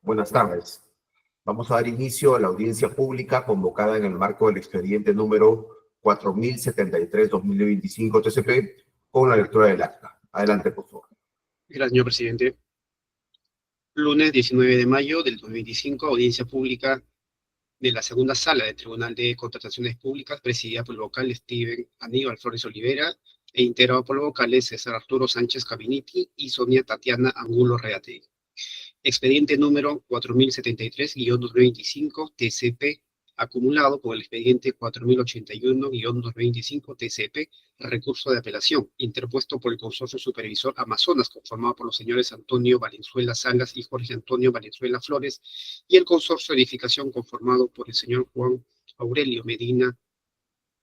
Buenas tardes. Vamos a dar inicio a la audiencia pública convocada en el marco del expediente número 4073-2025 TCP con la lectura del acta. Adelante, por favor. Gracias, señor presidente. Lunes 19 de mayo del 2025, audiencia pública de la segunda sala del Tribunal de Contrataciones Públicas, presidida por el vocal Steven Aníbal Flores Olivera e integrado por los vocales César Arturo Sánchez Cabiniti y Sonia Tatiana Angulo Reategui. Expediente número 4073-2025 TCP, acumulado con el expediente 4081-2025 TCP, recurso de apelación, interpuesto por el Consorcio Supervisor Amazonas, conformado por los señores Antonio Valenzuela Salas y Jorge Antonio Valenzuela Flores, y el Consorcio de Edificación, conformado por el señor Juan Aurelio Medina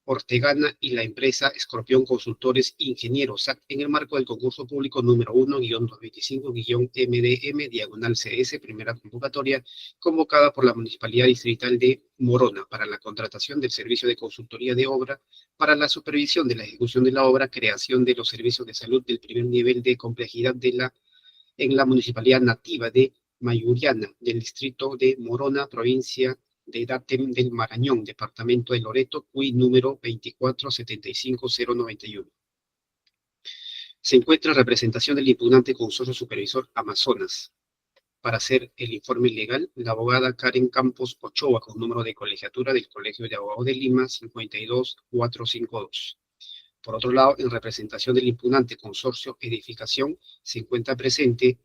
Ortegana y la empresa Escorpión Consultores Ingenieros SAC en el marco del concurso público número 1-225-MDM/CS, primera convocatoria, convocada por la Municipalidad Distrital de Morona para la contratación del servicio de consultoría de obra para la supervisión de la ejecución de la obra, creación de los servicios de salud del primer nivel de complejidad en la Municipalidad Nativa de Mayuriana, del Distrito de Morona, provincia de Datem del Marañón, departamento de Loreto, CUI número 2475091. Se encuentra en representación del impugnante Consorcio Supervisor Amazonas. Para hacer el informe legal, la abogada Karen Campos Ochoa, con número de colegiatura del Colegio de Abogados de Lima, 52452. Por otro lado, en representación del impugnante Consorcio Edificación, se encuentra presente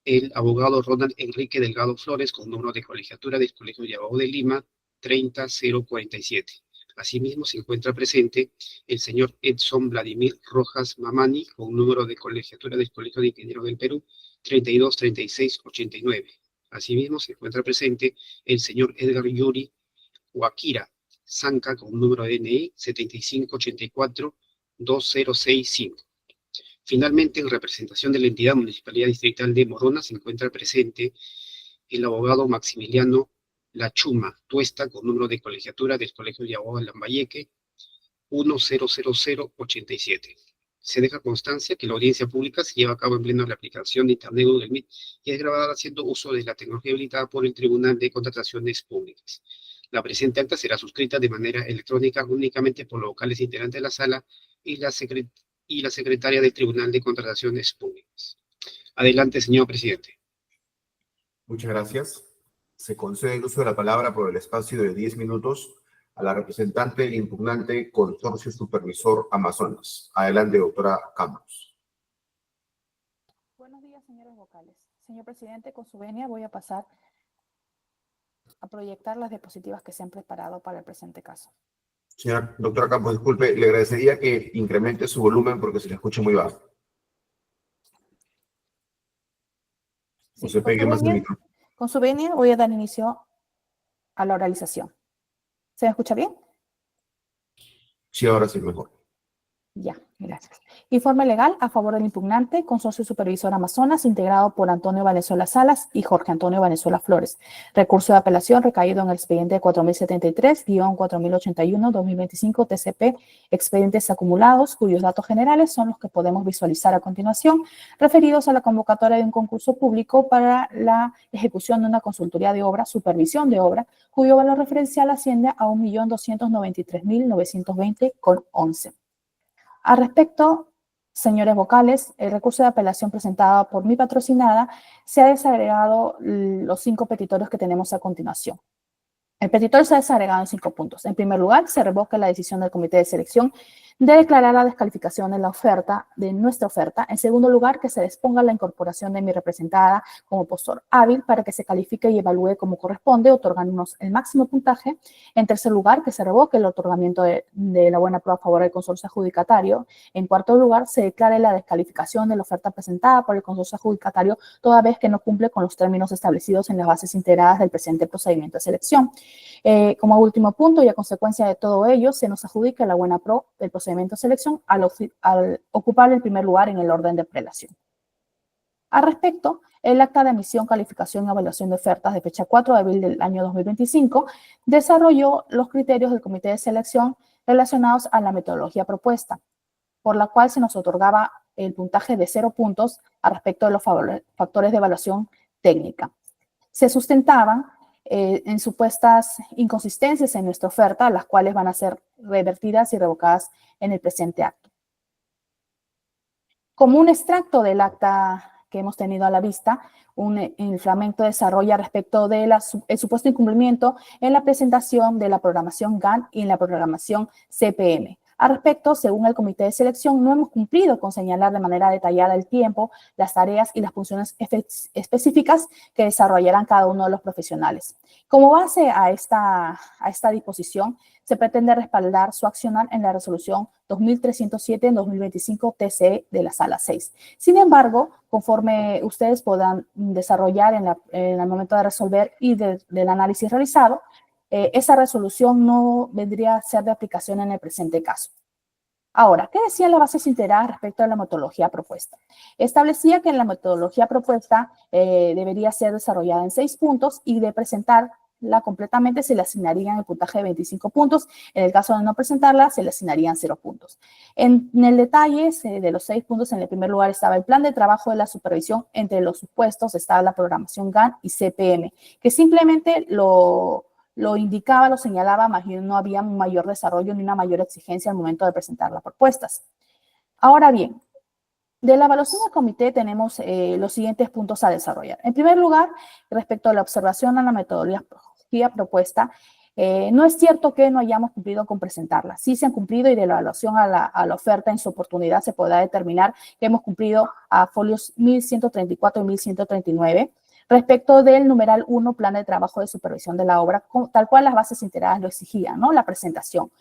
el abogado Ronald Enrique Delgado Flores, con número de colegiatura del Colegio de Abogados de Lima, 30047. Asimismo, se encuentra presente el señor Edson Vladimir Rojas Mamani, con número de colegiatura del Colegio de Ingenieros del Perú, 323689. Asimismo, se encuentra presente el señor Edgar Yuri Huaquira Zanca, con número de DNI 7584-2065. Finalmente, en representación de la entidad Municipalidad Distrital de Morona, se encuentra presente el abogado Maximiliano Lachuma Tuesta, con número de colegiatura del Colegio de Abogados de Lambayeque, 100087. Se deja constancia que la audiencia pública se lleva a cabo en pleno de la aplicación de Internet Google Meet y es grabada haciendo uso de la tecnología habilitada por el Tribunal de Contrataciones Públicas. La presente acta será suscrita de manera electrónica únicamente por los vocales integrantes de la sala y la secretaria del Tribunal de Contrataciones Públicas. Adelante, señor presidente. Muchas gracias. Se concede el uso de la palabra por el espacio de 10 minutos a la representante del impugnante Consorcio Supervisor Amazonas. Adelante, doctora Campos. Buenos días, señores vocales. Señor presidente, con su venia voy a pasar a proyectar las diapositivas que se han preparado para el presente caso. Señora doctora Campos, disculpe, le agradecería que incremente su volumen porque se le escucha muy bajo. Sí, se pegue más el micro. Con su venia voy a dar inicio a la oralización. ¿Se me escucha bien? Sí, ahora sí mejor. Ya, gracias. Informe legal a favor del impugnante, Consorcio Supervisor Amazonas, integrado por Antonio Valenzuela Salas y Jorge Antonio Valenzuela Flores. Recurso de apelación recaído en el expediente 4073-4081-2025 TCP, expedientes acumulados, cuyos datos generales son los que podemos visualizar a continuación, referidos a la convocatoria de un concurso público para la ejecución de una consultoría de obra, supervisión de obra, cuyo valor referencial asciende a 1.293.920,11. Al respecto, señores vocales, el recurso de apelación presentado por mi patrocinada se ha desagregado los 5 petitorios que tenemos a continuación. El petitorio se ha desagregado en 5 puntos. En primer lugar, se revoca la decisión del comité de selección de declarar la descalificación de la oferta, de nuestra oferta. En segundo lugar, que se disponga la incorporación de mi representada como postor hábil para que se califique y evalúe como corresponde, otorgándonos el máximo puntaje. En tercer lugar, que se revoque el otorgamiento de la buena prueba a favor del consorcio adjudicatario. En cuarto lugar, se declare la descalificación de la oferta presentada por el consorcio adjudicatario toda vez que no cumple con los términos establecidos en las bases integradas del presente procedimiento de selección. Como último punto y a consecuencia de todo ello, se nos adjudica la buena pro del procedimiento de selección al ocupar el primer lugar en el orden de prelación. Al respecto, el acta de admisión, calificación y evaluación de ofertas de fecha 4 de abril del año 2025 desarrolló los criterios del comité de selección relacionados a la metodología propuesta, por la cual se nos otorgaba el puntaje de 0 puntos al respecto de los factores de evaluación técnica. se sustentaban en supuestas inconsistencias en nuestra oferta, las cuales van a ser revertidas y revocadas en el presente acto. Como un extracto del acta que hemos tenido a la vista, el fragmento desarrolla respecto del supuesto incumplimiento en la presentación de la programación GAN y en la programación CPM. Al respecto, según el comité de selección, no hemos cumplido con señalar de manera detallada el tiempo, las tareas y las funciones específicas que desarrollarán cada uno de los profesionales. Como base a esta disposición, se pretende respaldar su accionar en la resolución 2307 en 2025 TCE de la Sala 6. Sin embargo, conforme ustedes puedan desarrollar en el momento de resolver y del análisis realizado, esa resolución no vendría a ser de aplicación en el presente caso. Ahora, ¿qué decían las bases integradas respecto a la metodología propuesta? Establecía que la metodología propuesta debería ser desarrollada en 6 puntos y de presentarla completamente se le asignarían el puntaje de 25 puntos. En el caso de no presentarla, se le asignarían 0 puntos. En el detalle de los 6 puntos, en el primer lugar estaba el plan de trabajo de la supervisión. Entre los supuestos estaba la programación GAN y CPM, que simplemente lo indicaba, lo señalaba, más bien no había un mayor desarrollo ni una mayor exigencia al momento de presentar las propuestas. Ahora bien, de la evaluación del comité tenemos los siguientes puntos a desarrollar. En primer lugar, respecto a la observación a la metodología propuesta, no es cierto que no hayamos cumplido con presentarla. Sí se han cumplido y de la evaluación a la oferta en su oportunidad se podrá determinar que hemos cumplido a folios 1134 y 1139. Respecto del numeral 1, plan de trabajo de supervisión de la obra, tal cual las bases integradas lo exigían, ¿no? La presentación.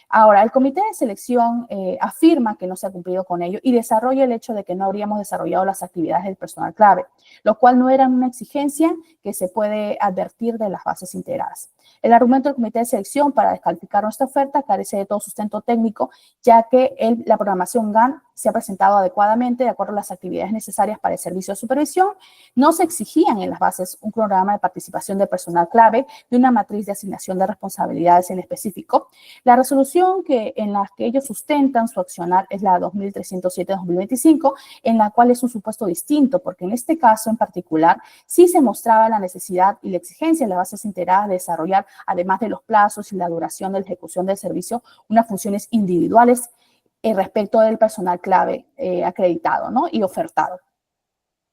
Ahora, el comité de selección afirma que no se ha cumplido con ello y desarrolla el hecho de que no habríamos desarrollado las actividades del personal clave, lo cual no era una exigencia que se puede advertir de las bases integradas. El argumento del comité de selección para descalificar nuestra oferta carece de todo sustento técnico, ya que la programación GAN se ha presentado adecuadamente de acuerdo a las actividades necesarias para el servicio de supervisión. No se exigían en las bases un programa de participación de personal clave de una matriz de asignación de responsabilidades en específico. La resolución en la que ellos sustentan su accionar es la 2307-2025, en la cual es un supuesto distinto, porque en este caso en particular sí se mostraba la necesidad y la exigencia en las bases integradas de desarrollar, además de los plazos y la duración de la ejecución del servicio, unas funciones individuales respecto del personal clave acreditado, ¿no? Y ofertado.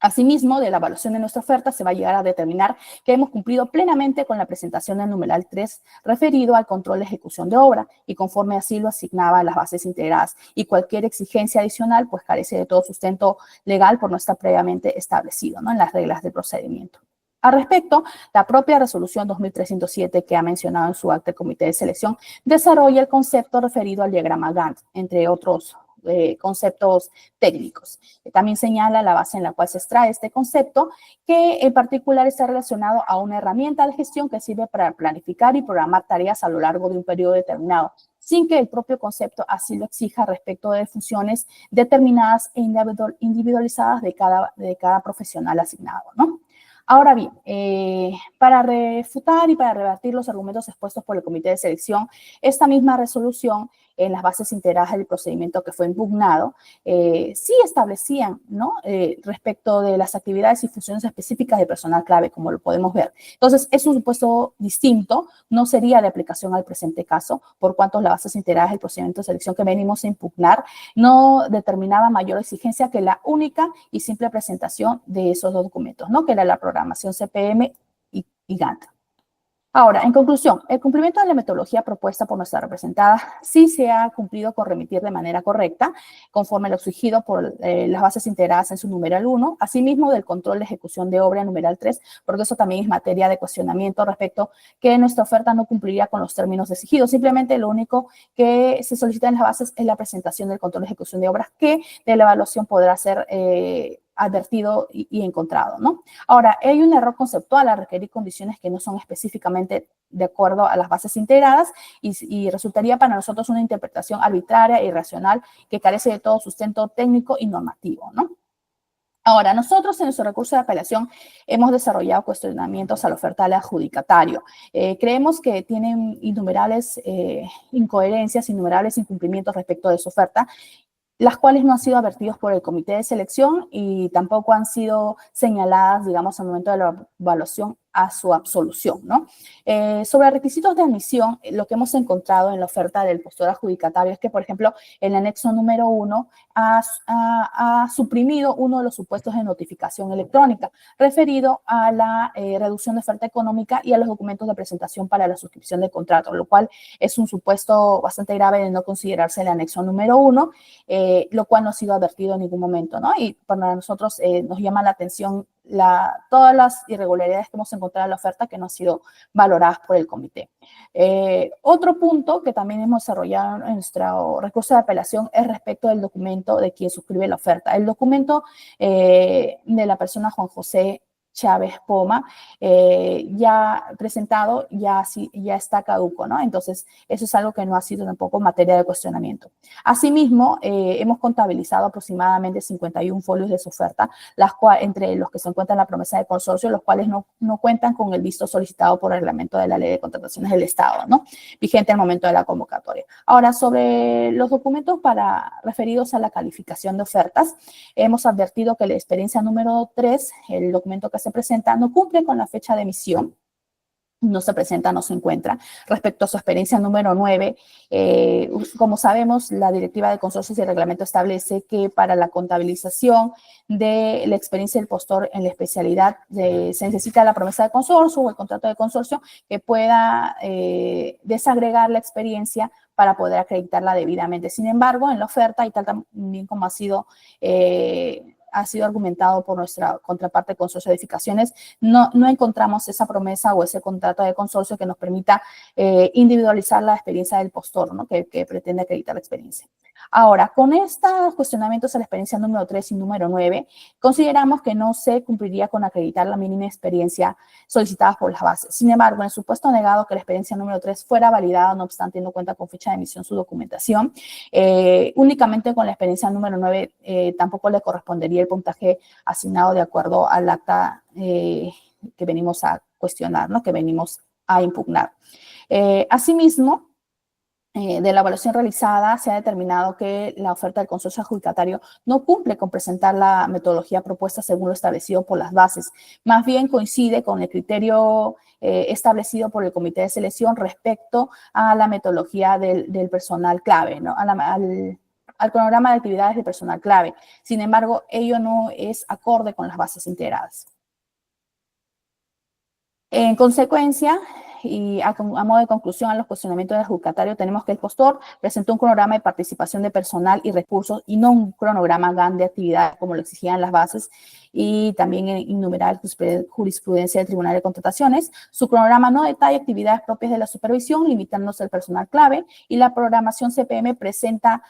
Asimismo, de la evaluación de nuestra oferta se va a llegar a determinar que hemos cumplido plenamente con la presentación del numeral 3 referido al control de ejecución de obra y conforme así lo asignaba a las bases integradas, y cualquier exigencia adicional pues carece de todo sustento legal por no estar previamente establecido, ¿no? En las reglas del procedimiento. Al respecto, la propia resolución 2307 que ha mencionado en su acta el comité de selección desarrolla el concepto referido al diagrama Gantt, entre otros conceptos técnicos. También señala la base en la cual se extrae este concepto, que en particular está relacionado a una herramienta de gestión que sirve para planificar y programar tareas a lo largo de un periodo determinado, sin que el propio concepto así lo exija respecto de funciones determinadas e individualizadas de cada profesional asignado, ¿no? Ahora bien, para refutar y para rebatir los argumentos expuestos por el comité de selección, esta misma resolución en las bases integradas del procedimiento que fue impugnado, sí establecían, ¿no? Respecto de las actividades y funciones específicas de personal clave, como lo podemos ver. Entonces, es un supuesto distinto, no sería de aplicación al presente caso, por cuanto las bases integradas del procedimiento de selección que venimos a impugnar no determinaba mayor exigencia que la única y simple presentación de esos dos documentos, ¿no? Que era la programación CPM y Gantt. Ahora, en conclusión, el cumplimiento de la metodología propuesta por nuestra representada sí se ha cumplido con remitir de manera correcta, conforme lo exigido por las bases integradas en su numeral 1, asimismo del control de ejecución de obra en numeral 3, porque eso también es materia de cuestionamiento respecto que nuestra oferta no cumpliría con los términos exigidos. Simplemente lo único que se solicita en las bases es la presentación del control de ejecución de obras, que de la evaluación podrá ser advertido y encontrado, ¿no? Ahora, hay un error conceptual a requerir condiciones que no son específicamente de acuerdo a las bases integradas y resultaría para nosotros una interpretación arbitraria e irracional que carece de todo sustento técnico y normativo, ¿no? Ahora, nosotros en nuestro recurso de apelación hemos desarrollado cuestionamientos a la oferta del adjudicatario. Creemos que tienen innumerables incoherencias, innumerables incumplimientos respecto de su oferta, las cuales no han sido advertidos por el comité de selección y tampoco han sido señaladas, digamos, al momento de la evaluación a su absolución, ¿no? Sobre requisitos de admisión, lo que hemos encontrado en la oferta del postor adjudicatario es que, por ejemplo, el anexo número 1 ha suprimido uno de los supuestos de notificación electrónica referido a la reducción de oferta económica y a los documentos de presentación para la suscripción de contrato, lo cual es un supuesto bastante grave de no considerarse el anexo número 1, lo cual no ha sido advertido en ningún momento, ¿no? Y para nosotros nos llama la atención todas las irregularidades que hemos encontrado en la oferta que no han sido valoradas por el comité. Otro punto que también hemos desarrollado en nuestro recurso de apelación es respecto del documento de quien suscribe la oferta. El documento de la persona Juan José Chávez Poma, ya presentado, ya está caduco, ¿no? Entonces, eso es algo que no ha sido tampoco materia de cuestionamiento. Asimismo, hemos contabilizado aproximadamente 51 folios de su oferta, entre los que se encuentran en la promesa de consorcio, los cuales no cuentan con el visto solicitado por el reglamento de la Ley de Contrataciones del Estado, ¿no? Vigente al momento de la convocatoria. Ahora, sobre los documentos referidos a la calificación de ofertas, hemos advertido que la experiencia número 3, el documento que se presenta, no cumple con la fecha de emisión, no se presenta, no se encuentra. Respecto a su experiencia número 9, como sabemos, la Directiva de Consorcios y Reglamento establece que para la contabilización de la experiencia del postor en la especialidad se necesita la promesa de consorcio o el contrato de consorcio que pueda desagregar la experiencia para poder acreditarla debidamente. Sin embargo, en la oferta, y tal también como ha sido argumentado por nuestra contraparte Consorcio de Edificaciones, no encontramos esa promesa o ese contrato de consorcio que nos permita individualizar la experiencia del postor, ¿no? que pretende acreditar la experiencia. Ahora, con estos cuestionamientos a la experiencia número 3 y número 9, consideramos que no se cumpliría con acreditar la mínima experiencia solicitada por las bases. Sin embargo, en el supuesto negado que la experiencia número 3 fuera validada, no obstante, no cuenta con fecha de emisión su documentación, únicamente con la experiencia número 9 tampoco le correspondería el puntaje asignado de acuerdo al acta que venimos a cuestionar, ¿no? Que venimos a impugnar. Asimismo, de la evaluación realizada se ha determinado que la oferta del consorcio adjudicatario no cumple con presentar la metodología propuesta según lo establecido por las bases. Más bien coincide con el criterio establecido por el comité de selección respecto a la metodología del personal clave, ¿no? Al cronograma de actividades de personal clave. Sin embargo, ello no es acorde con las bases integradas. En consecuencia, y a modo de conclusión a los cuestionamientos del adjudicatario, tenemos que el postor presentó un cronograma de participación de personal y recursos y no un cronograma GAN de actividad como lo exigían las bases y también innumerables jurisprudencia del Tribunal de Contrataciones. Su cronograma no detalla actividades propias de la supervisión, limitándose al personal clave, y la programación CPM presenta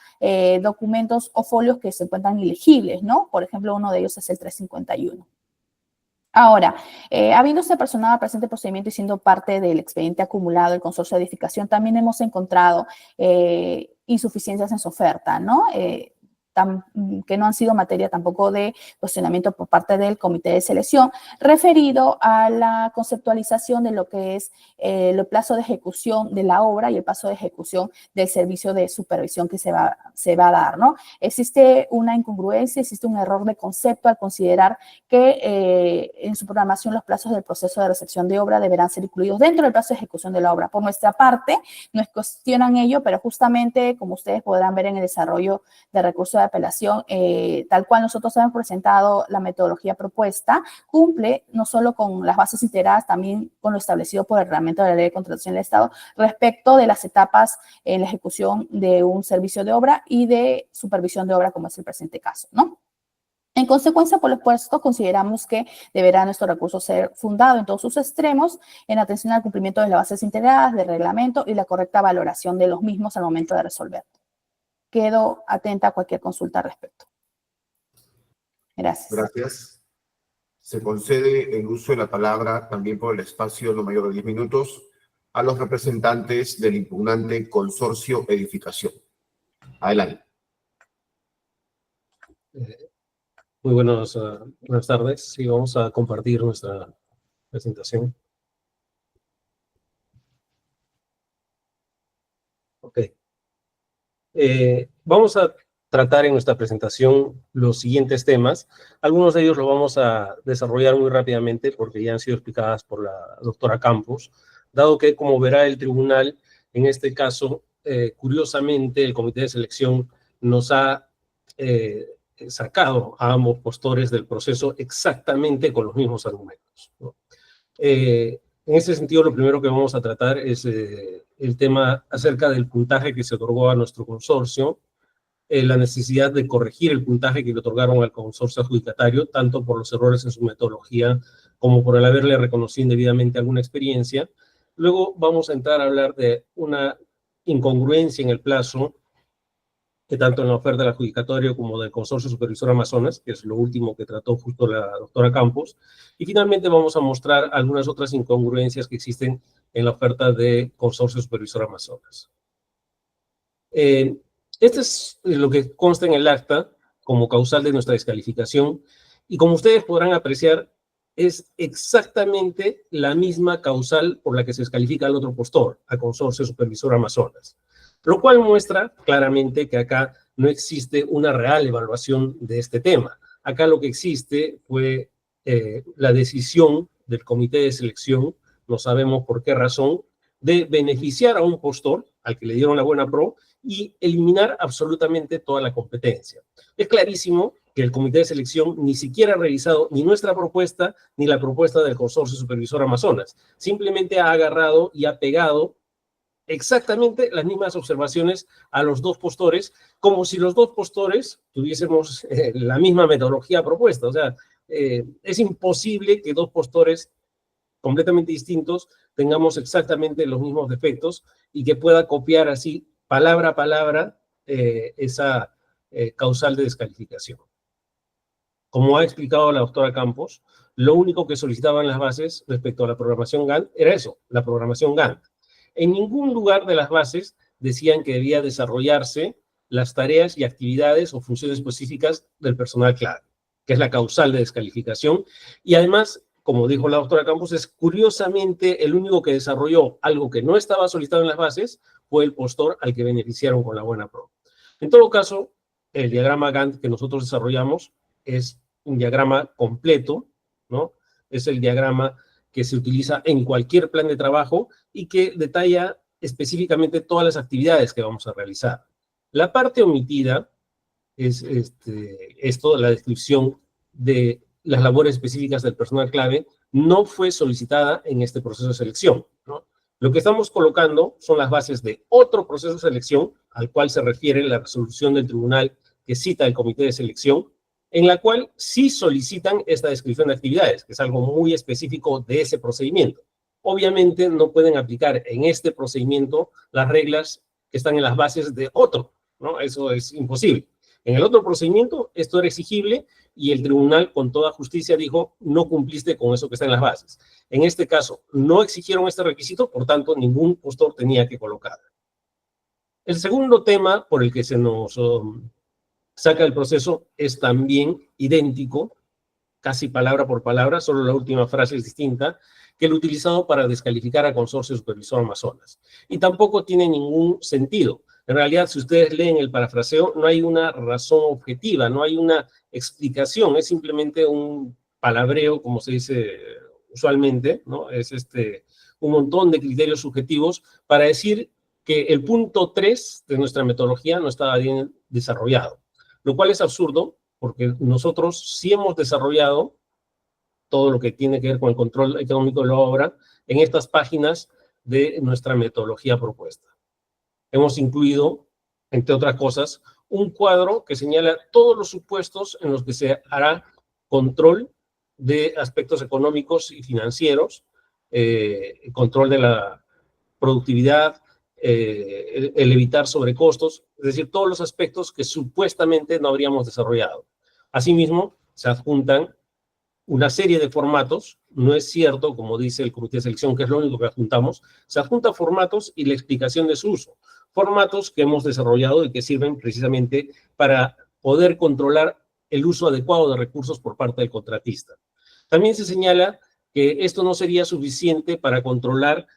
documentos o folios que se encuentran ilegibles, ¿no? Por ejemplo, uno de ellos es el 351. Ahora, habiéndose personado al presente procedimiento y siendo parte del expediente acumulado del consorcio de edificación, también hemos encontrado insuficiencias en su oferta, ¿no? Que no han sido materia tampoco de cuestionamiento por parte del comité de selección, referido a la conceptualización de lo que es el plazo de ejecución de la obra y el plazo de ejecución del servicio de supervisión que se va a dar, ¿no? Existe una incongruencia, existe un error de concepto al considerar que en su programación los plazos del proceso de recepción de obra deberán ser incluidos dentro del plazo de ejecución de la obra. Por nuestra parte, nos cuestionan ello, pero justamente, como ustedes podrán ver en el desarrollo de recurso de apelación, tal cual nosotros hemos presentado la metodología propuesta, cumple no solo con las bases integradas, también con lo establecido por el reglamento de la Ley de Contratación del Estado respecto de las etapas en la ejecución de un servicio de obra y de supervisión de obra, como es el presente caso, ¿no? En consecuencia, por lo expuesto, consideramos que deberá nuestro recurso ser fundado en todos sus extremos en atención al cumplimiento de las bases integradas, del reglamento y la correcta valoración de los mismos al momento de resolver. Quedo atenta a cualquier consulta al respecto. Gracias. Gracias. Se concede el uso de la palabra también por el espacio no mayor de 10 minutos a los representantes del impugnante Consorcio Edificación. Adelante. Muy buenas tardes. Sí, vamos a compartir nuestra presentación. Ok. Vamos a tratar en nuestra presentación los siguientes temas. Algunos de ellos los vamos a desarrollar muy rápidamente porque ya han sido explicadas por la doctora Campos, dado que, como verá el tribunal, en este caso, curiosamente, el comité de selección nos ha sacado a ambos postores del proceso exactamente con los mismos argumentos, ¿no? En ese sentido, lo primero que vamos a tratar es el tema acerca del puntaje que se otorgó a nuestro consorcio, la necesidad de corregir el puntaje que le otorgaron al consorcio adjudicatario, tanto por los errores en su metodología como por el haberle reconocido indebidamente alguna experiencia. Luego vamos a entrar a hablar de una incongruencia en el plazo, que tanto en la oferta del adjudicatario como del Consorcio Supervisor Amazonas, que es lo último que trató justo la doctora Campos. Y finalmente vamos a mostrar algunas otras incongruencias que existen en la oferta de Consorcio Supervisor Amazonas. Este es lo que consta en el acta como causal de nuestra descalificación, y como ustedes podrán apreciar, es exactamente la misma causal por la que se descalifica al otro postor, al Consorcio Supervisor Amazonas, lo cual muestra claramente que acá no existe una real evaluación de este tema. Acá lo que existe fue la decisión del comité de selección, no sabemos por qué razón, de beneficiar a un postor al que le dieron la buena pro y eliminar absolutamente toda la competencia. Es clarísimo que el comité de selección ni siquiera ha revisado ni nuestra propuesta ni la propuesta del Consorcio Supervisor Amazonas. Simplemente ha agarrado y ha pegado exactamente las mismas observaciones a los dos postores, como si los dos postores tuviésemos la misma metodología propuesta. O sea, es imposible que dos postores completamente distintos tengamos exactamente los mismos defectos y que pueda copiar así, palabra a palabra, esa causal de descalificación. Como ha explicado la doctora Campos, lo único que solicitaban las bases respecto a la programación Gantt era eso, la programación Gantt. En ningún lugar de las bases decían que debía desarrollarse las tareas y actividades o funciones específicas del personal clave, que es la causal de descalificación. Y además, como dijo la doctora Campos, es curiosamente el único que desarrolló algo que no estaba solicitado en las bases fue el postor al que beneficiaron con la buena pro. En todo caso, el diagrama Gantt que nosotros desarrollamos es un diagrama completo, ¿no? Es el diagrama que se utiliza en cualquier plan de trabajo y que detalla específicamente todas las actividades que vamos a realizar. La parte omitida es la descripción de las labores específicas del personal clave, no fue solicitada en este proceso de selección, ¿no? Lo que estamos colocando son las bases de otro proceso de selección, al cual se refiere la resolución del tribunal que cita el comité de selección, en la cual sí solicitan esta descripción de actividades, que es algo muy específico de ese procedimiento. Obviamente no pueden aplicar en este procedimiento las reglas que están en las bases de otro, ¿no? Eso es imposible. En el otro procedimiento esto era exigible y el tribunal con toda justicia dijo no cumpliste con eso que está en las bases. En este caso no exigieron este requisito, por tanto ningún postor tenía que colocar. El segundo tema por el que se nos saca el proceso es también idéntico, casi palabra por palabra, solo la última frase es distinta, que el utilizado para descalificar a Consorcio Supervisor Amazonas. Y tampoco tiene ningún sentido. En realidad, si ustedes leen el parafraseo, no hay una razón objetiva, no hay una explicación, es simplemente un palabreo, como se dice usualmente, ¿no? Es un montón de criterios subjetivos para decir que el punto 3 de nuestra metodología no estaba bien desarrollado. Lo cual es absurdo, porque nosotros sí hemos desarrollado todo lo que tiene que ver con el control económico de la obra en estas páginas de nuestra metodología propuesta. Hemos incluido, entre otras cosas, un cuadro que señala todos los supuestos en los que se hará control de aspectos económicos y financieros, control de la productividad, el evitar sobrecostos, es decir, todos los aspectos que supuestamente no habríamos desarrollado. Asimismo, se adjuntan una serie de formatos, no es cierto, como dice el comité de selección, que es lo único que adjuntamos, se adjuntan formatos y la explicación de su uso. Formatos que hemos desarrollado y que sirven precisamente para poder controlar el uso adecuado de recursos por parte del contratista. También se señala que esto no sería suficiente para controlar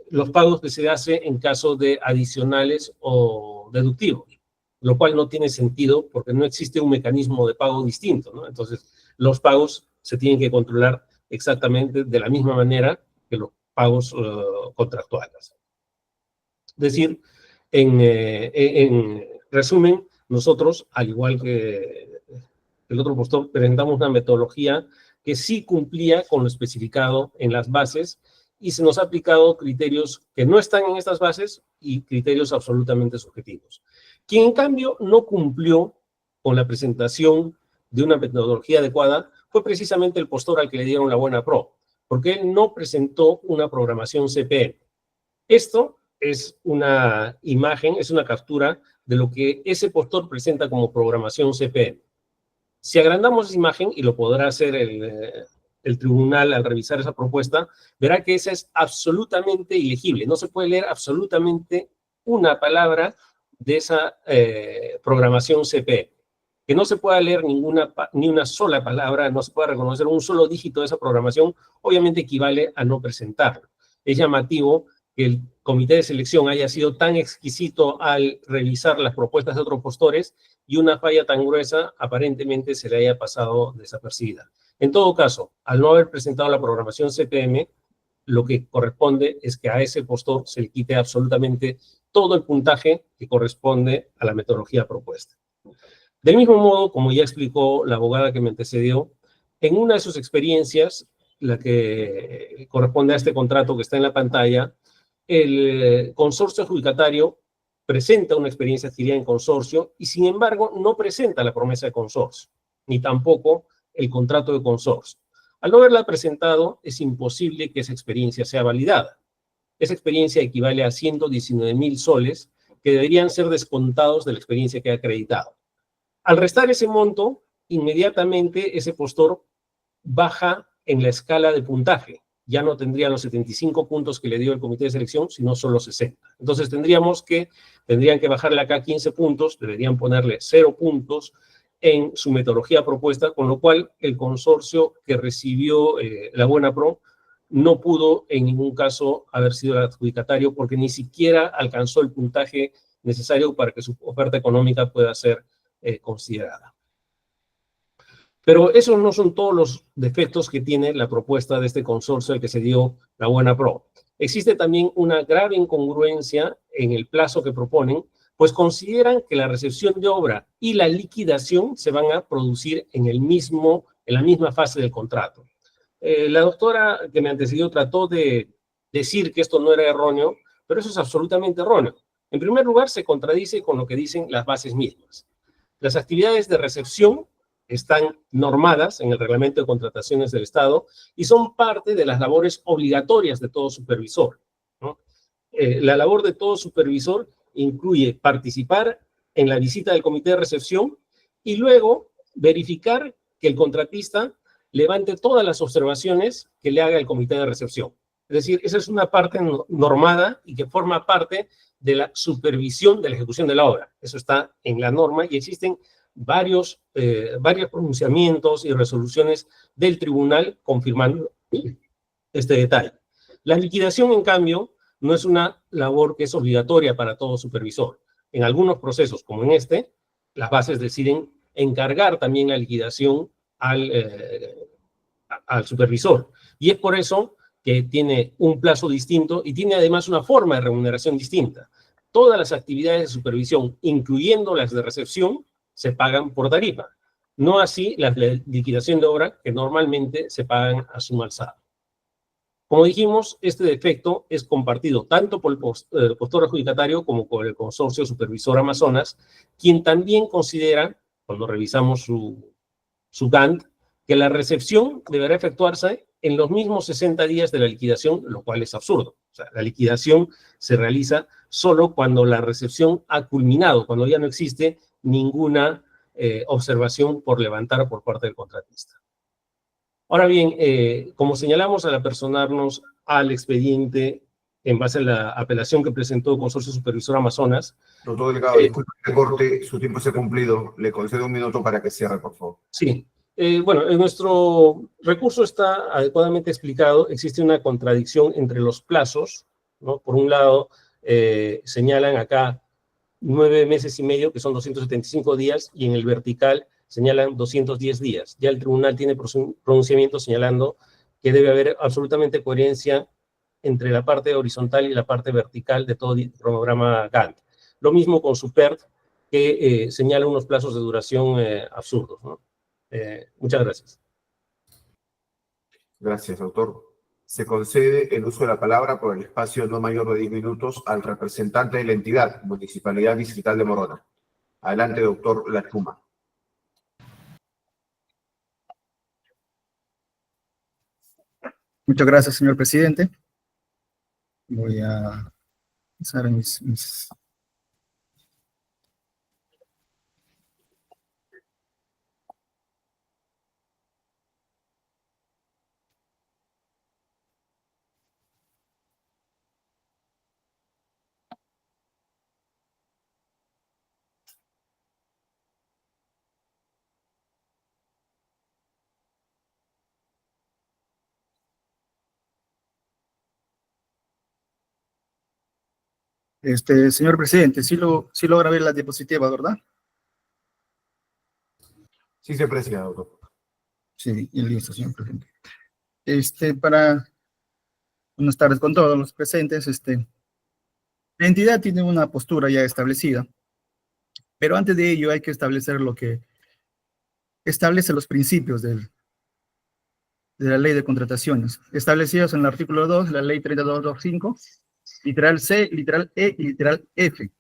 los pagos que se hacen en caso de adicionales o deductivos. lo cual no tiene sentido porque no existe un mecanismo de pago distinto, ¿no? Entonces, los pagos se tienen que controlar exactamente de la misma manera que los pagos contractuales. Es decir, en resumen, nosotros, al igual que el otro postor, presentamos una metodología que sí cumplía con lo especificado en las bases y se nos ha aplicado criterios que no están en estas bases y criterios absolutamente subjetivos. Quien, en cambio, no cumplió con la presentación de una metodología adecuada fue precisamente el postor al que le dieron la buena pro, porque él no presentó una programación CPM. Esto es una imagen, es una captura de lo que ese postor presenta como programación CPM. Si agrandamos esa imagen, y lo podrá hacer el tribunal al revisar esa propuesta, verá que esa es absolutamente ilegible. No se puede leer absolutamente una palabra de esa programación CPM. Que no se pueda leer ni una sola palabra, no se pueda reconocer un solo dígito de esa programación, obviamente equivale a no presentarlo. Es llamativo que el comité de selección haya sido tan exquisito al revisar las propuestas de otros postores y una falla tan gruesa aparentemente se le haya pasado desapercibida. En todo caso, al no haber presentado la programación CPM, lo que corresponde es que a ese postor se le quite absolutamente todo el puntaje que corresponde a la metodología propuesta. Del mismo modo, como ya explicó la abogada que me antecedió, en una de sus experiencias, la que corresponde a este contrato que está en la pantalla, el consorcio adjudicatario presenta una experiencia adquirida en consorcio y, sin embargo, no presenta la promesa de consorcio, ni tampoco el contrato de consorcio. Al no haberla presentado, es imposible que esa experiencia sea validada. Esa experiencia equivale a 119,000 soles que deberían ser descontados de la experiencia que ha acreditado. Al restar ese monto, inmediatamente ese postor baja en la escala de puntaje. Ya no tendría los 75 puntos que le dio el comité de selección, sino solo 60. Entonces tendrían que bajarle acá 15 puntos, deberían ponerle 0 puntos en su metodología propuesta, con lo cual el consorcio que recibió la buena pro no pudo en ningún caso haber sido el adjudicatario porque ni siquiera alcanzó el puntaje necesario para que su oferta económica pueda ser considerada. Pero esos no son todos los defectos que tiene la propuesta de este consorcio al que se dio la buena pro. Existe también una grave incongruencia en el plazo que proponen, pues consideran que la recepción de obra y la liquidación se van a producir en la misma fase del contrato. La doctora que me antecedió trató de decir que esto no era erróneo, pero eso es absolutamente erróneo. En primer lugar, se contradice con lo que dicen las bases mismas. Las actividades de recepción están normadas en el Reglamento de Contrataciones del Estado y son parte de las labores obligatorias de todo supervisor, ¿no? La labor de todo supervisor incluye participar en la visita del comité de recepción y luego verificar que el contratista levante todas las observaciones que le haga el comité de recepción. Es decir, esa es una parte normada y que forma parte de la supervisión de la ejecución de la obra. Eso está en la norma y existen varios pronunciamientos y resoluciones del tribunal confirmando este detalle. La liquidación, en cambio, no es una labor que es obligatoria para todo supervisor. En algunos procesos, como en este, las bases deciden encargar también la liquidación al supervisor. Y es por eso que tiene un plazo distinto y tiene además una forma de remuneración distinta. Todas las actividades de supervisión, incluyendo las de recepción, se pagan por tarifa. No así las de liquidación de obra, que normalmente se pagan a suma alzada. Como dijimos, este defecto es compartido tanto por el postor adjudicatario como por el consorcio supervisor Amazonas, quien también considera, cuando revisamos su Gantt, que la recepción deberá efectuarse en los mismos 60 días de la liquidación, lo cual es absurdo. O sea, la liquidación se realiza solo cuando la recepción ha culminado, cuando ya no existe ninguna observación por levantar por parte del contratista. Ahora bien, como señalamos al apersonarnos al expediente en base a la apelación que presentó el Consorcio Supervisor Amazonas. Doctor Delgado, disculpe que corte, su tiempo se ha cumplido. Le concedo 1 minuto para que cierre, por favor. Sí. Bueno, en nuestro recurso está adecuadamente explicado. Existe una contradicción entre los plazos, ¿no? Por un lado, señalan acá 9 meses y medio, que son 275 días, y en el vertical señalan 210 días. Ya el tribunal tiene pronunciamiento señalando que debe haber absolutamente coherencia entre la parte horizontal y la parte vertical de todo el programa Gantt. Lo mismo con SUPERT, que señala unos plazos de duración absurdos, ¿no? Muchas gracias. Gracias, doctor. Se concede el uso de la palabra por el espacio no mayor de 10 minutos al representante de la entidad, Municipalidad Distrital de Morona. Adelante, doctor Lachuma. Muchas gracias, señor presidente. Voy a usar mis... Señor presidente, sí logra ver la diapositiva, ¿verdad? Sí se aprecia, doctor. Sí, y listo, señor presidente. Buenas tardes con todos los presentes. La entidad tiene una postura ya establecida, pero antes de ello hay que establecer lo que establece los principios de la ley de contrataciones, establecidos en el artículo 2 de la ley 3225, literal C, literal E y literal F,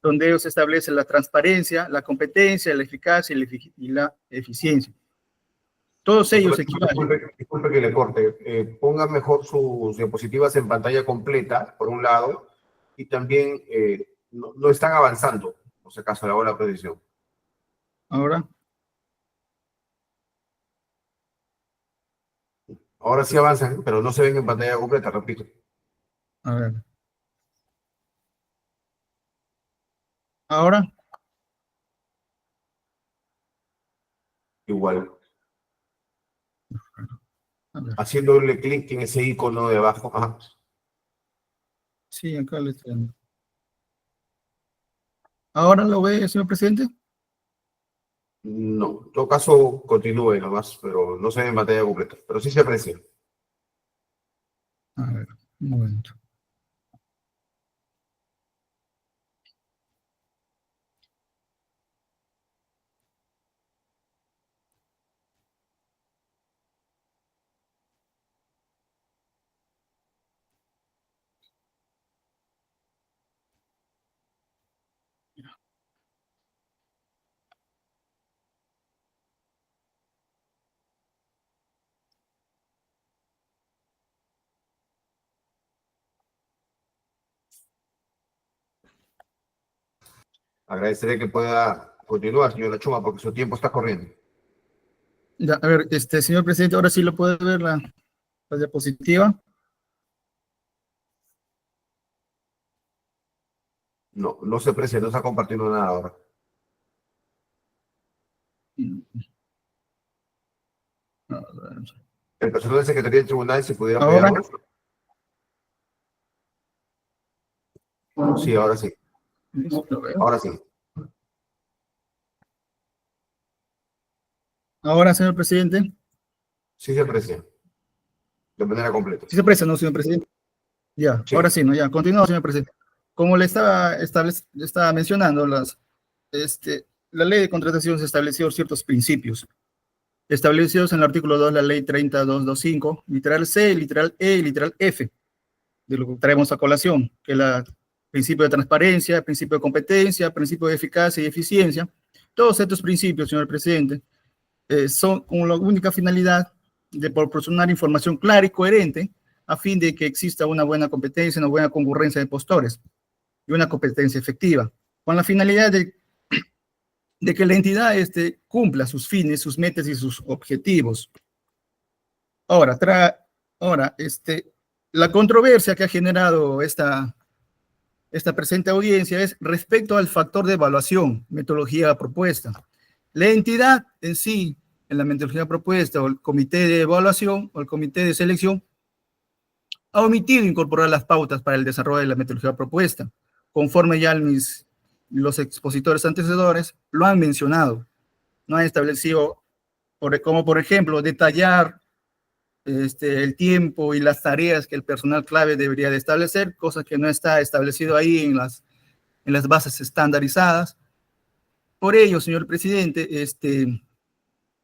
donde ellos establecen la transparencia, la competencia, la eficacia y la eficiencia. Todos ellos equivalen. Disculpe que le corte. Ponga mejor sus diapositivas en pantalla completa, por un lado, y también no están avanzando, por si acaso, hago la precisión. Ahora, Ahora sí avanzan, pero no se ven en pantalla completa, repito. a ver. Ahora, Igual. a ver. Haciéndole clic en ese icono de abajo. Ajá. Sí, acá lo estoy dando. ¿Ahora lo ve, señor presidente? No, en todo caso, continúe nomás, pero no se ve en pantalla completa. Pero sí se aprecia. A ver, un momento. Agradeceré que pueda continuar, señora Chuma, porque su tiempo está corriendo. Ya, a ver, señor presidente, ahora sí lo puede ver la diapositiva. No, no se aprecia, no está compartiendo nada ahora. A ver. El personal de Secretaría del Tribunal, si pudiera ¿Ahora? apoyarnos. Sí, ahora sí. Lo veo. Ahora sí. Ahora, señor presidente. Sí se aprecia. De manera completa. Sí se aprecia, ¿no, señor presidente? Ya, Sí. ahora sí, ¿no? Ya, continúa, señor presidente. Como le estaba mencionando, la ley de contratación se estableció ciertos principios, establecidos en el artículo 2 de la ley 30225, literal C, literal E y literal F, de lo que traemos a colación, que es el principio de transparencia, principio de competencia, principio de eficacia y eficiencia. Todos estos principios, señor presidente, son con la única finalidad de proporcionar información clara y coherente a fin de que exista una buena competencia, una buena concurrencia de postores y una competencia efectiva, con la finalidad de que la entidad cumpla sus fines, sus metas y sus objetivos. Ahora, la controversia que ha generado esta presente audiencia es respecto al factor de evaluación, metodología propuesta. La entidad en sí, en la metodología propuesta, o el comité de evaluación, o el comité de selección, ha omitido incorporar las pautas para el desarrollo de la metodología propuesta, conforme ya a mis los expositores antecesores lo han mencionado. No han establecido, como por ejemplo, detallar el tiempo y las tareas que el personal clave debería de establecer, cosa que no está establecido ahí en las bases estandarizadas. Por ello, señor presidente,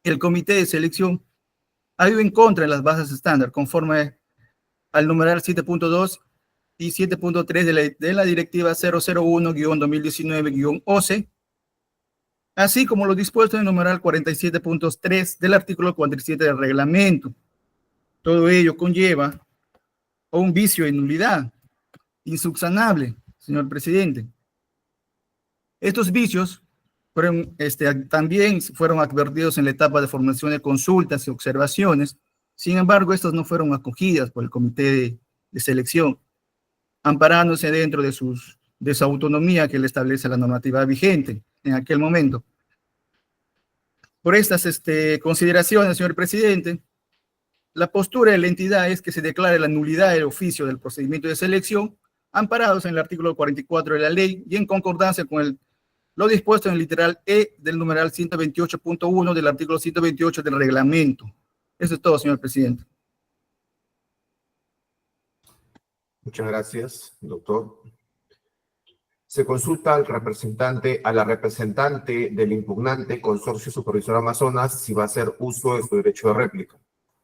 el comité de selección ha ido en contra de las bases estándar, conforme al numeral 7.2 y 7.3 de la directiva 001-2019-OCE, así como lo dispuesto en el numeral 47.3 del artículo 47 del reglamento. Todo ello conlleva a un vicio de nulidad insubsanable, señor presidente. Estos vicios también fueron advertidos en la etapa de formación de consultas y observaciones. Sin embargo, estas no fueron acogidas por el comité de selección, amparándose dentro de su autonomía que le establece la normativa vigente en aquel momento. Por estas consideraciones, señor presidente, la postura de la entidad es que se declare la nulidad del oficio del procedimiento de selección, amparados en el artículo 44 de la ley y en concordancia con lo dispuesto en el literal E del numeral 128.1 del artículo 128 del reglamento. Eso es todo, señor presidente. Muchas gracias, doctor. Se consulta a la representante del impugnante Consorcio Supervisor Amazonas si va a hacer uso de su derecho de réplica.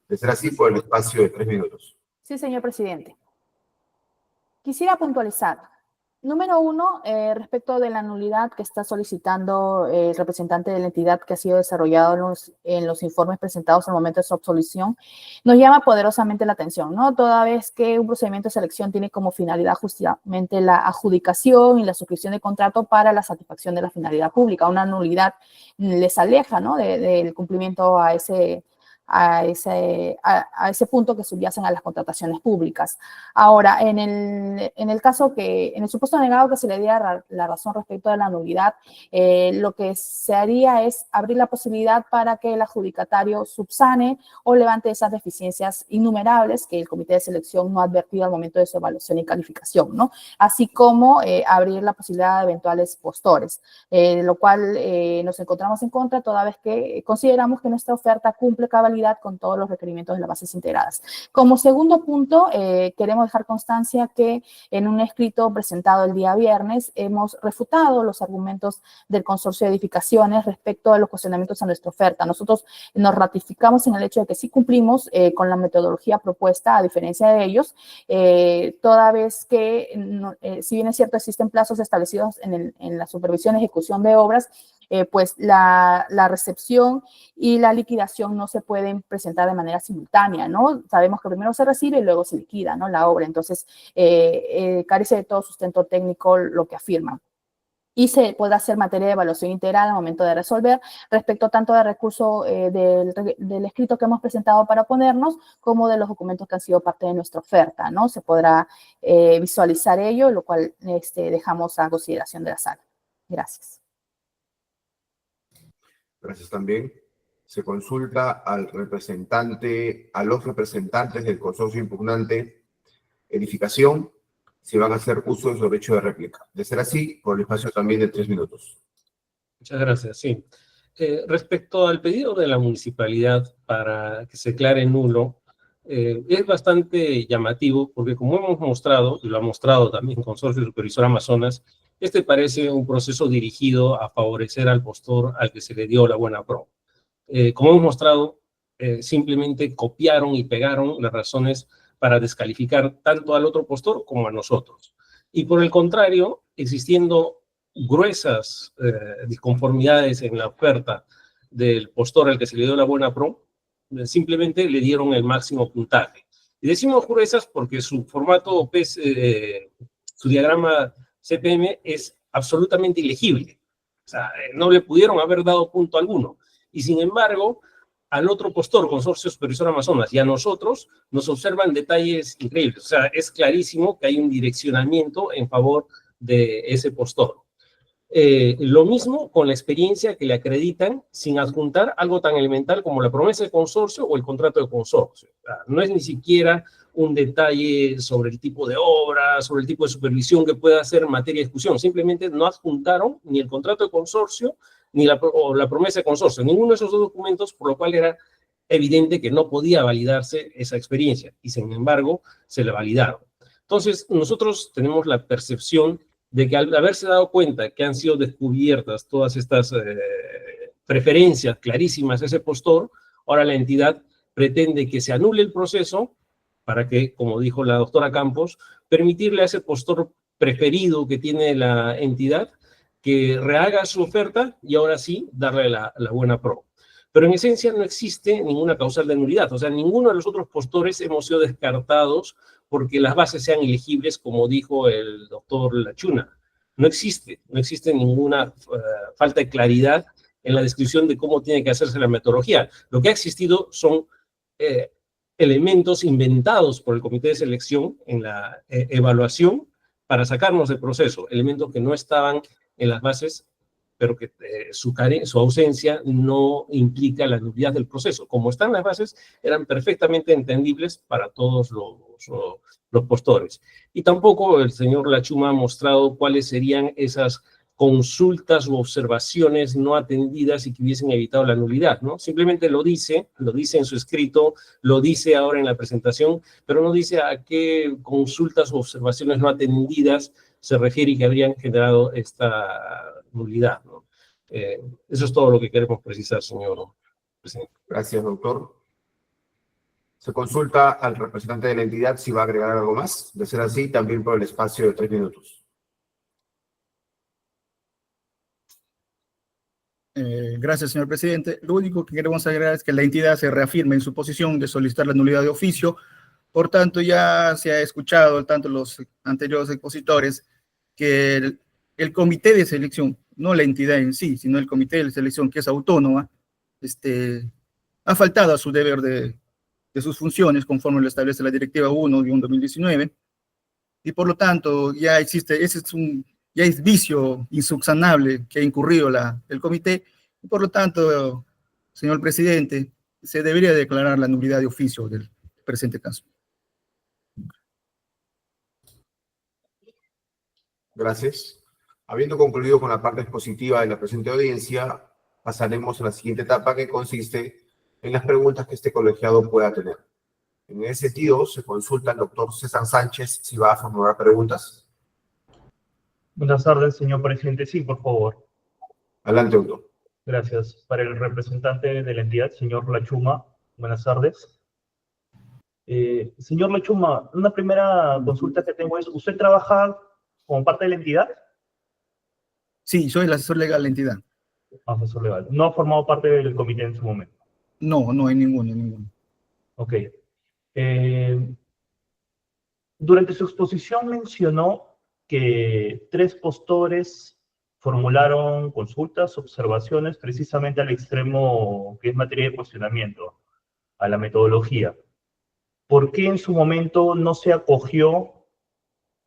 De ser así, por el espacio de 3 minutos. Sí, señor presidente. Quisiera puntualizar. Número 1, respecto de la nulidad que está solicitando el representante de la entidad que ha sido desarrollado en los informes presentados al momento de su absolución, nos llama poderosamente la atención, ¿no? Toda vez que un procedimiento de selección tiene como finalidad justamente la adjudicación y la suscripción de contrato para la satisfacción de la finalidad pública. Una nulidad les aleja, ¿no?, del cumplimiento a ese punto que subyacen a las contrataciones públicas. Ahora, en el supuesto negado que se le diera la razón respecto a la nulidad, lo que se haría es abrir la posibilidad para que el adjudicatario subsane o levante esas deficiencias innumerables que el comité de selección no ha advertido al momento de su evaluación y calificación, ¿no? Así como abrir la posibilidad de eventuales postores, lo cual nos encontramos en contra toda vez que consideramos que nuestra oferta cumple cabalidad con todos los requerimientos de las bases integradas. Como segundo punto, queremos dejar constancia que en un escrito presentado el día viernes hemos refutado los argumentos del Consorcio de Edificaciones respecto a los cuestionamientos a nuestra oferta. Nosotros nos ratificamos en el hecho de que sí cumplimos con la metodología propuesta, a diferencia de ellos, toda vez que, si bien es cierto, existen plazos establecidos en la supervisión y ejecución de obras, pues la recepción y la liquidación no se pueden presentar de manera simultánea, ¿no? Sabemos que primero se recibe y luego se liquida, ¿no?, la obra. Entonces, carece de todo sustento técnico lo que afirman. Y se podrá hacer materia de evaluación integral al momento de resolver, respecto tanto del recurso del escrito que hemos presentado para oponernos, como de los documentos que han sido parte de nuestra oferta, ¿no? Se podrá visualizar ello, lo cual dejamos a consideración de la sala. Gracias. Gracias también. Se consulta a los representantes del consorcio impugnante Edificación si van a hacer uso de su derecho de réplica. De ser así, por el espacio también de 3 minutos. Muchas gracias, sí. Respecto al pedido de la municipalidad para que se declare nulo, es bastante llamativo porque, como hemos mostrado, y lo ha mostrado también el Consorcio Supervisor Amazonas, parece un proceso dirigido a favorecer al postor al que se le dio la buena pro. Como hemos mostrado, simplemente copiaron y pegaron las razones para descalificar tanto al otro postor como a nosotros. Y por el contrario, existiendo gruesas disconformidades en la oferta del postor al que se le dio la buena pro, simplemente le dieron el máximo puntaje. Y decimos gruesas porque su formato, su diagrama CPM es absolutamente ilegible. O sea, no le pudieron haber dado punto alguno. Y sin embargo, al otro postor, Consorcio Supervisor Amazonas, y a nosotros, nos observan detalles increíbles. O sea, es clarísimo que hay un direccionamiento en favor de ese postor. Lo mismo con la experiencia que le acreditan sin adjuntar algo tan elemental como la promesa de consorcio o el contrato de consorcio. O sea, no es ni siquiera un detalle sobre el tipo de obra, sobre el tipo de supervisión que pueda hacer en materia de ejecución. Simplemente no adjuntaron ni el contrato de consorcio ni la promesa de consorcio, ninguno de esos dos documentos, por lo cual era evidente que no podía validarse esa experiencia, y sin embargo se le validaron. Entonces, nosotros tenemos la percepción de que al haberse dado cuenta que han sido descubiertas todas estas preferencias clarísimas de ese postor, ahora la entidad pretende que se anule el proceso para que, como dijo la doctora Campos, permitirle a ese postor preferido que tiene la entidad que rehaga su oferta y ahora sí darle la buena pro. Pero en esencia no existe ninguna causal de nulidad, o sea, ninguno de los otros postores hemos sido descartados porque las bases sean elegibles, como dijo el doctor Lachuna. No existe ninguna falta de claridad en la descripción de cómo tiene que hacerse la metodología. Lo que ha existido son elementos inventados por el comité de selección en la evaluación para sacarnos del proceso, elementos que no estaban en las bases, pero que su ausencia no implica la nulidad del proceso. Como están las bases, eran perfectamente entendibles para todos los postores. Y tampoco el señor Lachuma ha mostrado cuáles serían esas consultas u observaciones no atendidas y que hubiesen evitado la nulidad, ¿no? Simplemente lo dice en su escrito, lo dice ahora en la presentación, pero no dice a qué consultas u observaciones no atendidas se refiere y que habrían generado esta nulidad, ¿no? Eso es todo lo que queremos precisar, señor presidente. Gracias, doctor. Se consulta al representante de la entidad si va a agregar algo más. De ser así, también por el espacio de 3 minutos. Gracias, señor presidente. Lo único que queremos agregar es que la entidad se reafirme en su posición de solicitar la nulidad de oficio. Por tanto, ya se ha escuchado, tanto los anteriores expositores, que el comité de selección, no la entidad en sí, sino el comité de selección, que es autónoma, ha faltado a su deber de sus funciones, conforme lo establece la Directiva 1/2019, y por lo tanto ya existe, ya es vicio insubsanable que ha incurrido el comité, y por lo tanto, señor presidente, se debería declarar la nulidad de oficio del presente caso. Gracias. Habiendo concluido con la parte expositiva de la presente audiencia, pasaremos a la siguiente etapa, que consiste en las preguntas que este colegiado pueda tener. En ese sentido, se consulta al doctor César Sánchez si va a formular preguntas. Buenas tardes, señor presidente. Sí, por favor. Adelante, doctor. Gracias. Para el representante de la entidad, señor Lachuma, buenas tardes. Señor Lachuma, una primera consulta que tengo es, ¿usted trabaja como parte de la entidad? Sí, soy el asesor legal de la entidad. Asesor legal. ¿No ha formado parte del comité en su momento? No, no hay ninguno. Ok. Durante su exposición mencionó que 3 postores formularon consultas, observaciones, precisamente al extremo que es materia de cuestionamiento, a la metodología. ¿Por qué en su momento no se acogió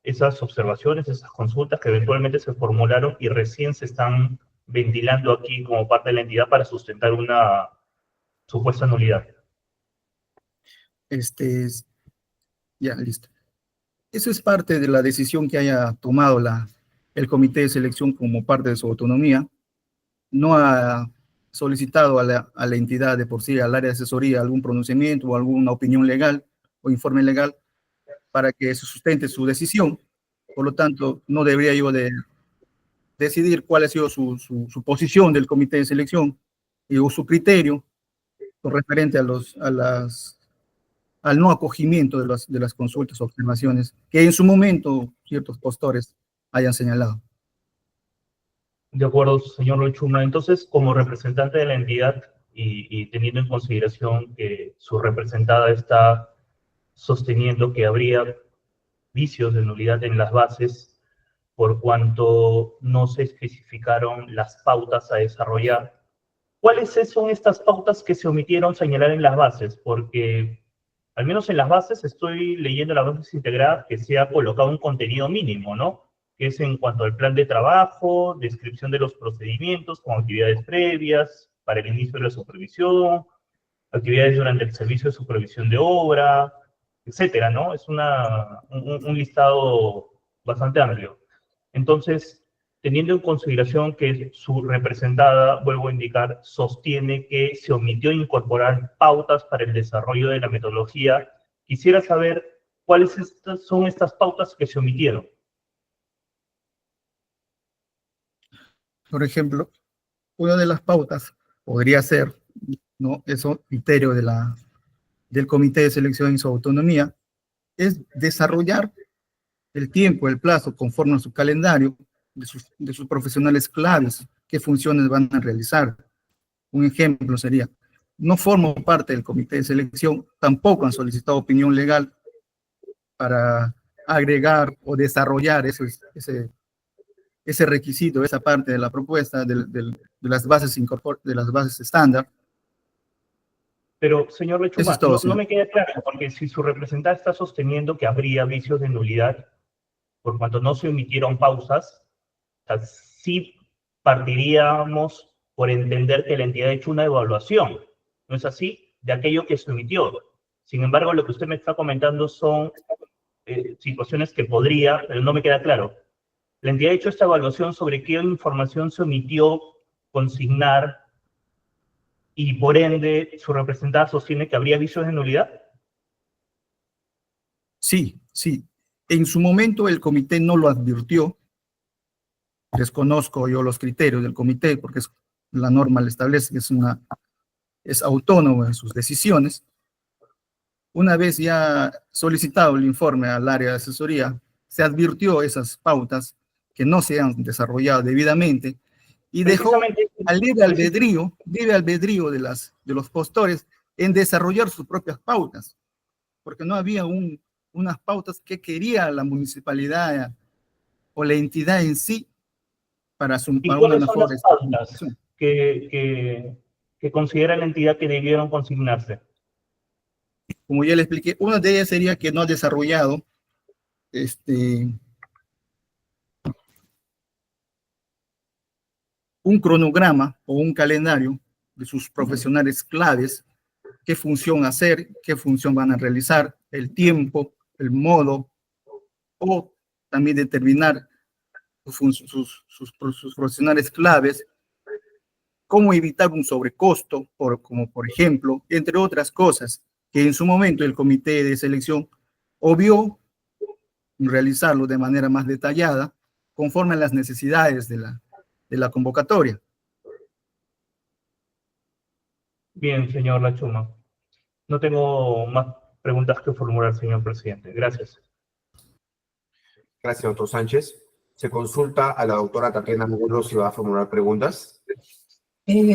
esas observaciones, esas consultas que eventualmente se formularon y recién se están ventilando aquí como parte de la entidad para sustentar una supuesta nulidad? Ya, listo. Eso es parte de la decisión que haya tomado el comité de selección como parte de su autonomía. No ha solicitado a la entidad de por sí, al área de asesoría, algún pronunciamiento o alguna opinión legal o informe legal para que se sustente su decisión. Por lo tanto, no debería yo de decidir cuál ha sido su posición del comité de selección o su criterio con referente al no acogimiento de las consultas o observaciones que en su momento ciertos postores hayan señalado. De acuerdo, señor Lachuma. Entonces, como representante de la entidad y teniendo en consideración que su representada está sosteniendo que habría vicios de nulidad en las bases por cuanto no se especificaron las pautas a desarrollar, ¿cuáles son estas pautas que se omitieron señalar en las bases? Porque al menos en las bases, estoy leyendo las bases integradas que se ha colocado un contenido mínimo, ¿no? Que es en cuanto al plan de trabajo, descripción de los procedimientos con actividades previas para el inicio de la supervisión, actividades durante el servicio de supervisión de obra, etcétera, ¿no? Es un listado bastante amplio. Entonces, teniendo en consideración que su representada, vuelvo a indicar, sostiene que se omitió incorporar pautas para el desarrollo de la metodología, quisiera saber cuáles son estas pautas que se omitieron. Por ejemplo, una de las pautas podría ser, ¿no? Eso, criterio del Comité de Selección en su autonomía, es desarrollar el tiempo, el plazo, conforme a su calendario de sus profesionales claves, qué funciones van a realizar. Un ejemplo sería, no formo parte del comité de selección, tampoco han solicitado opinión legal para agregar o desarrollar ese requisito, esa parte de la propuesta de las bases estándar. Pero, señor Eso Lechuma, es todo, no señor. me queda claro, porque si su representante está sosteniendo que habría vicios de nulidad por cuanto no se omitieron pausas, o sea, sí partiríamos por entender que la entidad ha hecho una evaluación, ¿no es así? De aquello que se omitió. Sin embargo, lo que usted me está comentando son situaciones que podría, pero no me queda claro. La entidad ha hecho esta evaluación sobre qué información se omitió consignar y por ende su representante sostiene que habría vicios de nulidad. Sí, sí. En su momento el comité no lo advirtió. Desconozco yo los criterios del comité porque la norma le establece que es autónomo en sus decisiones. Una vez ya solicitado el informe al área de asesoría, se advirtió esas pautas que no se han desarrollado debidamente y dejó al libre albedrío de los postores en desarrollar sus propias pautas, porque no había unas pautas que quería la municipalidad o la entidad en sí para ¿Y una cuáles son mejor las pautas que considera la entidad que debieron consignarse? Como ya le expliqué, una de ellas sería que no ha desarrollado un cronograma o un calendario de sus profesionales claves, qué función hacer, qué función van a realizar, el tiempo, el modo, o también determinar sus profesionales claves, cómo evitar un sobrecosto, como por ejemplo, entre otras cosas, que en su momento el comité de selección obvió realizarlo de manera más detallada, conforme a las necesidades de la convocatoria. Bien, señor Lachuma. No tengo más preguntas que formular, señor presidente. Gracias. Gracias, doctor Sánchez. Se consulta a la doctora Tatiana Angulo si va a formular preguntas.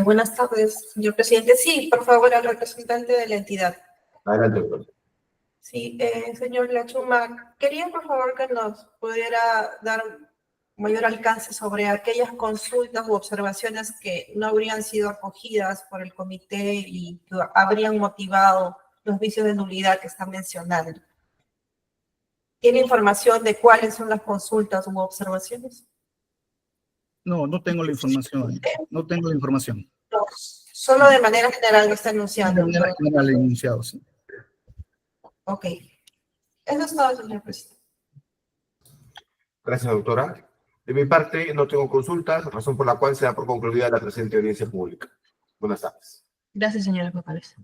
Buenas tardes, señor presidente. Sí, por favor, al representante de la entidad. Adelante, doctor. Sí, señor Lachuma, quería por favor que nos pudiera dar mayor alcance sobre aquellas consultas u observaciones que no habrían sido acogidas por el comité y que habrían motivado los vicios de nulidad que está mencionando. ¿Tiene información de cuáles son las consultas u observaciones? No, no tengo la información. No tengo la información. No, solo de manera general lo está anunciando. De manera general enunciado, sí. Ok. Eso es todo, señor presidente. Gracias, doctora. De mi parte, no tengo consultas, razón por la cual se da por concluida la presente audiencia pública. Buenas tardes. Gracias, señora Vocales.